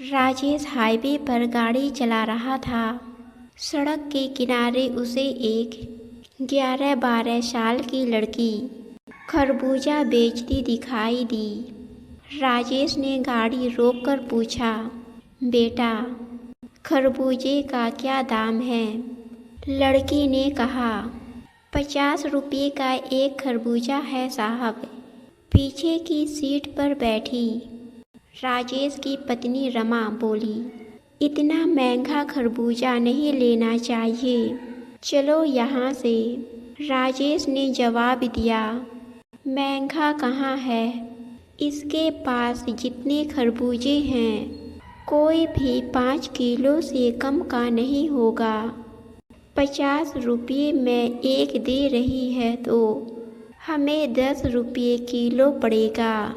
Rajesh highway पर गाड़ी चला रहा था। सड़क के किनारे उसे एक 11-12 साल की लड़की खरबूजा बेचती दिखाई दी। राजेश ने गाड़ी रोककर पूछा, बेटा, खरबूजे का क्या दाम है? लड़की ने कहा, 50 रुपये का एक खरबूजा है साहब। पीछे की सीट पर बैठी राजेश की पत्नी रमा बोली, इतना महंगा खरबूजा नहीं लेना चाहिए, चलो यहाँ से। राजेश ने जवाब दिया, महंगा कहाँ है, इसके पास जितने खरबूजे हैं कोई भी 5 किलो से कम का नहीं होगा। 50 रुपये में एक दे रही है तो हमें 10 रुपये किलो पड़ेगा।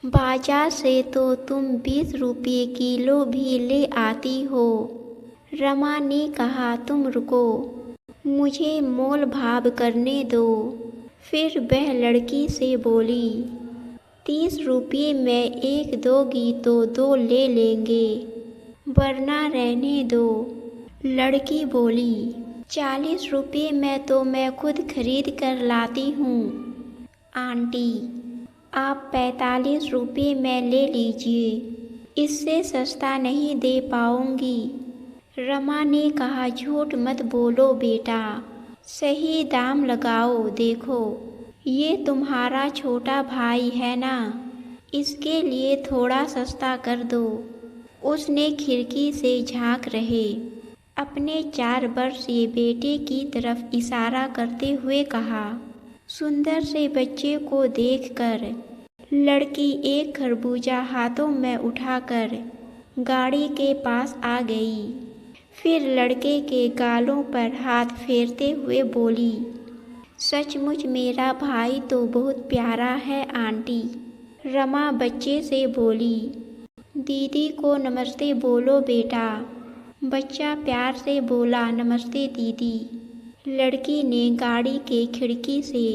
बाजार से तो तुम 20 रुपये किलो भी ले आती हो। रमा ने कहा, तुम रुको, मुझे मोल भाव करने दो। फिर वह लड़की से बोली, 30 रुपये में एक दोगी तो 2 ले लेंगे, वरना रहने दो। लड़की बोली, 40 रुपये में तो मैं खुद खरीद कर लाती हूँ। आंटी, आप 45 रुपये में ले लीजिए, इससे सस्ता नहीं दे पाऊंगी। रमा ने कहा, झूठ मत बोलो बेटा, सही दाम लगाओ। देखो, ये तुम्हारा छोटा भाई है ना, इसके लिए थोड़ा सस्ता कर दो। उसने खिड़की से झांक रहे अपने 4 वर्षीय बेटे की तरफ इशारा करते हुए कहा। सुंदर से बच्चे को देखकर लड़की एक खरबूजा हाथों में उठाकर गाड़ी के पास आ गई। फिर लड़के के गालों पर हाथ फेरते हुए बोली, सचमुच मेरा भाई तो बहुत प्यारा है आंटी। रमा बच्चे से बोली, दीदी को नमस्ते बोलो बेटा। बच्चा प्यार से बोला, नमस्ते दीदी। लड़की ने गाड़ी के खिड़की से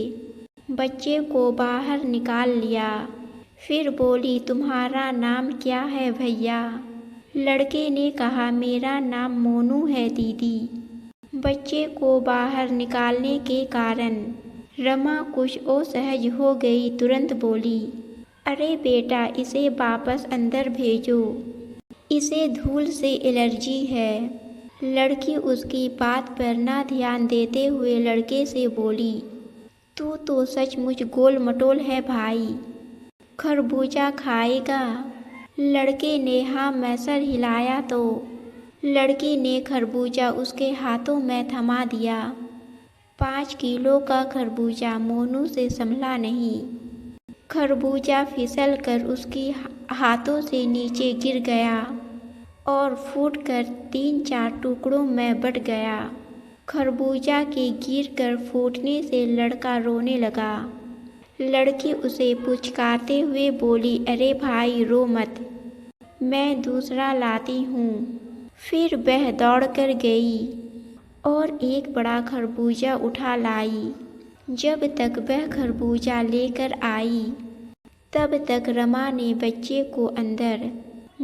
बच्चे को बाहर निकाल लिया। फिर बोली, तुम्हारा नाम क्या है भैया? लड़के ने कहा, मेरा नाम मोनू है दीदी। बच्चे को बाहर निकालने के कारण रमा कुछ असहज हो गई। तुरंत बोली, अरे बेटा, इसे वापस अंदर भेजो, इसे धूल से एलर्जी है। लड़की उसकी बात पर ना ध्यान देते हुए लड़के से बोली, तू तो सचमुच गोल मटोल है भाई, खरबूजा खाएगा? लड़के ने हाँ में सर हिलाया तो लड़की ने खरबूजा उसके हाथों में थमा दिया। 5 किलो का खरबूजा मोनू से संभला नहीं। खरबूजा फिसल कर उसकी हाथों से नीचे गिर गया और फूटकर 3-4 टुकड़ों में बट गया। खरबूजा के गिरकर फूटने से लड़का रोने लगा। लड़की उसे पुचकारते हुए बोली, अरे भाई रो मत, मैं दूसरा लाती हूँ। फिर वह दौड़कर गई और एक बड़ा खरबूजा उठा लाई। जब तक वह खरबूजा लेकर आई तब तक रमा ने बच्चे को अंदर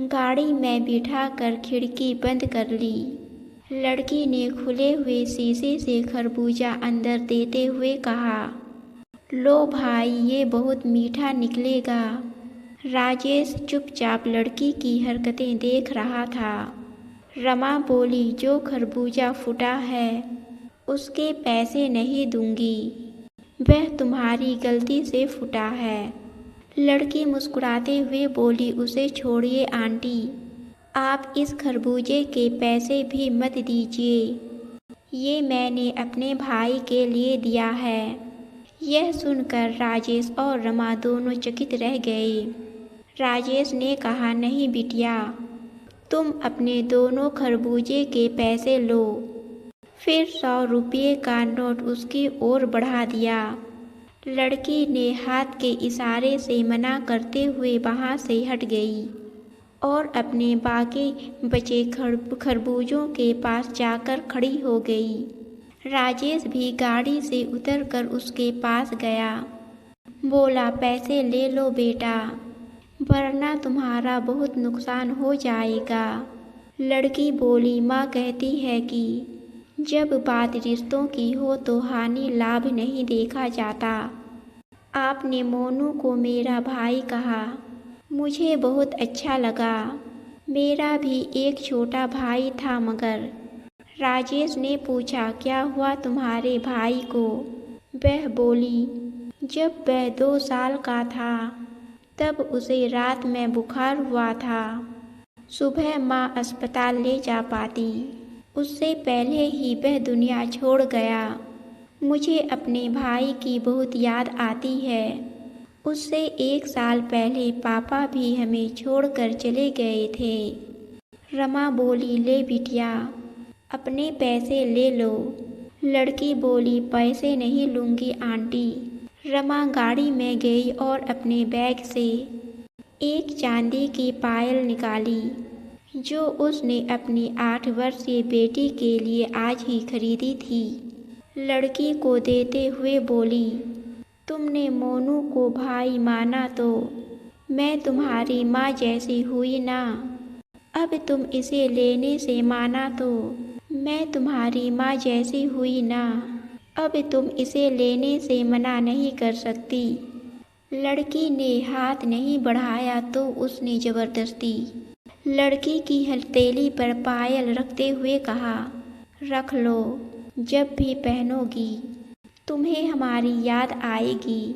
गाड़ी में बिठाकर खिड़की बंद कर ली। लड़की ने खुले हुए शीशे से खरबूजा अंदर देते हुए कहा, लो भाई, ये बहुत मीठा निकलेगा। राजेश चुपचाप लड़की की हरकतें देख रहा था। रमा बोली, जो खरबूजा फूटा है उसके पैसे नहीं दूंगी, वह तुम्हारी गलती से फूटा है। लड़की मुस्कुराते हुए बोली, उसे छोड़िए आंटी, आप इस खरबूजे के पैसे भी मत दीजिए, ये मैंने अपने भाई के लिए दिया है। यह सुनकर राजेश और रमा दोनों चकित रह गए। राजेश ने कहा, नहीं बिटिया, तुम अपने दोनों खरबूजे के पैसे लो। फिर 100 रुपये का नोट उसकी ओर बढ़ा दिया। लड़की ने हाथ के इशारे से मना करते हुए वहाँ से हट गई और अपने बाकी बचे खरबूजों के पास जाकर खड़ी हो गई। राजेश भी गाड़ी से उतरकर उसके पास गया। बोला, पैसे ले लो बेटा। वरना तुम्हारा बहुत नुकसान हो जाएगा। लड़की बोली, माँ कहती है कि जब बात रिश्तों की हो तो हानि लाभ नहीं देखा जाता। आपने मोनू को मेरा भाई कहा, मुझे बहुत अच्छा लगा। मेरा भी एक छोटा भाई था मगर। राजेश ने पूछा, क्या हुआ तुम्हारे भाई को? वह बोली, जब वह 2 साल का था तब उसे रात में बुखार हुआ था। सुबह माँ अस्पताल ले जा पाती, उससे पहले ही वह दुनिया छोड़ गया। मुझे अपने भाई की बहुत याद आती है। उससे 1 साल पहले पापा भी हमें छोड़कर चले गए थे। रमा बोली, ले बिटिया, अपने पैसे ले लो। लड़की बोली, पैसे नहीं लूँगी आंटी। रमा गाड़ी में गई और अपने बैग से एक चांदी की पायल निकाली जो उसने अपनी 8 वर्षीय बेटी के लिए आज ही खरीदी थी। लड़की को देते हुए बोली, तुमने मोनू को भाई माना तो मैं तुम्हारी माँ जैसी हुई ना। अब तुम इसे लेने से माना तो मैं तुम्हारी माँ जैसी हुई ना। अब तुम इसे लेने से मना नहीं कर सकती। लड़की ने हाथ नहीं बढ़ाया तो उसने जबरदस्ती लड़की की हथेली पर पायल रखते हुए कहा, रख लो, जब भी पहनोगी तुम्हें हमारी याद आएगी।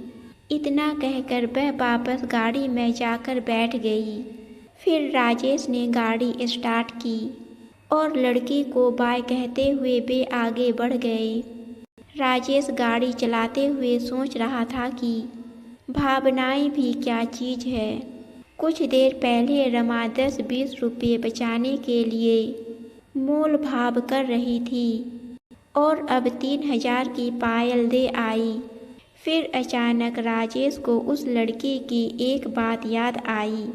इतना कहकर वह वापस गाड़ी में जाकर बैठ गई। फिर राजेश ने गाड़ी स्टार्ट की और लड़की को बाय कहते हुए वे आगे बढ़ गए। राजेश गाड़ी चलाते हुए सोच रहा था कि भावनाएं भी क्या चीज़ है। कुछ देर पहले रमा 10-20 रुपये बचाने के लिए मोल भाव कर रही थी और अब 3000 की पायल दे आई। फिर अचानक राजेश को उस लड़की की एक बात याद आई,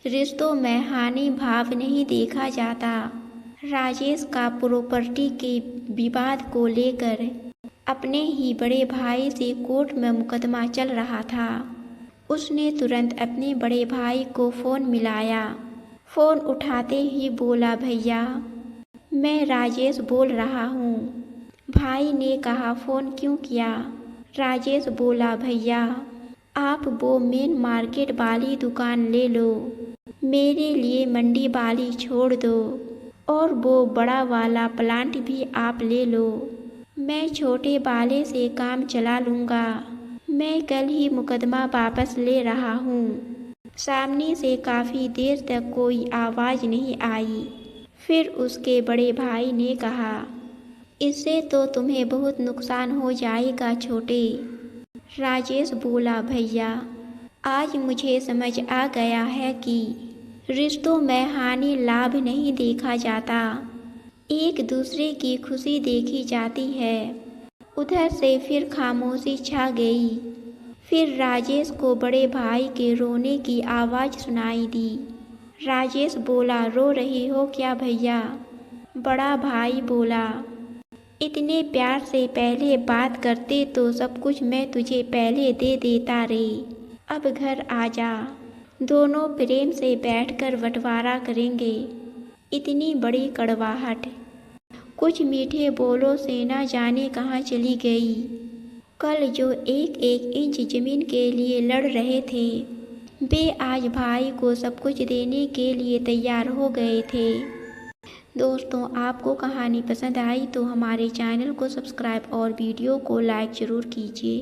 रिश्तों में हानि भाव नहीं देखा जाता। राजेश का प्रॉपर्टी के विवाद को लेकर अपने ही बड़े भाई से कोर्ट में मुकदमा चल रहा था। उसने तुरंत अपने बड़े भाई को फ़ोन मिलाया। फ़ोन उठाते ही बोला, भैया मैं राजेश बोल रहा हूँ। भाई ने कहा, फ़ोन क्यों किया? राजेश बोला, भैया आप वो मेन मार्केट वाली दुकान ले लो, मेरे लिए मंडी वाली छोड़ दो और वो बड़ा वाला प्लांट भी आप ले लो। मैं छोटे वाले से काम चला लूँगा। मैं कल ही मुकदमा वापस ले रहा हूँ। सामने से काफ़ी देर तक कोई आवाज़ नहीं आई। फिर उसके बड़े भाई ने कहा, इससे तो तुम्हें बहुत नुकसान हो जाएगा छोटे। राजेश बोला, भैया आज मुझे समझ आ गया है कि रिश्तों में हानि लाभ नहीं देखा जाता, एक दूसरे की खुशी देखी जाती है। उधर से फिर खामोशी छा गई। फिर राजेश को बड़े भाई के रोने की आवाज़ सुनाई दी। राजेश बोला, रो रही हो क्या भैया? बड़ा भाई बोला, इतने प्यार से पहले बात करते तो सब कुछ मैं तुझे पहले दे देता रे। अब घर आ जा, दोनों प्रेम से बैठकर बंटवारा करेंगे। इतनी बड़ी कड़वाहट कुछ मीठे बोलों से ना जाने कहाँ चली गई। कल जो 1-1 इंच ज़मीन के लिए लड़ रहे थे, वे आज भाई को सब कुछ देने के लिए तैयार हो गए थे। दोस्तों, आपको कहानी पसंद आई तो हमारे चैनल को सब्सक्राइब और वीडियो को लाइक ज़रूर कीजिए।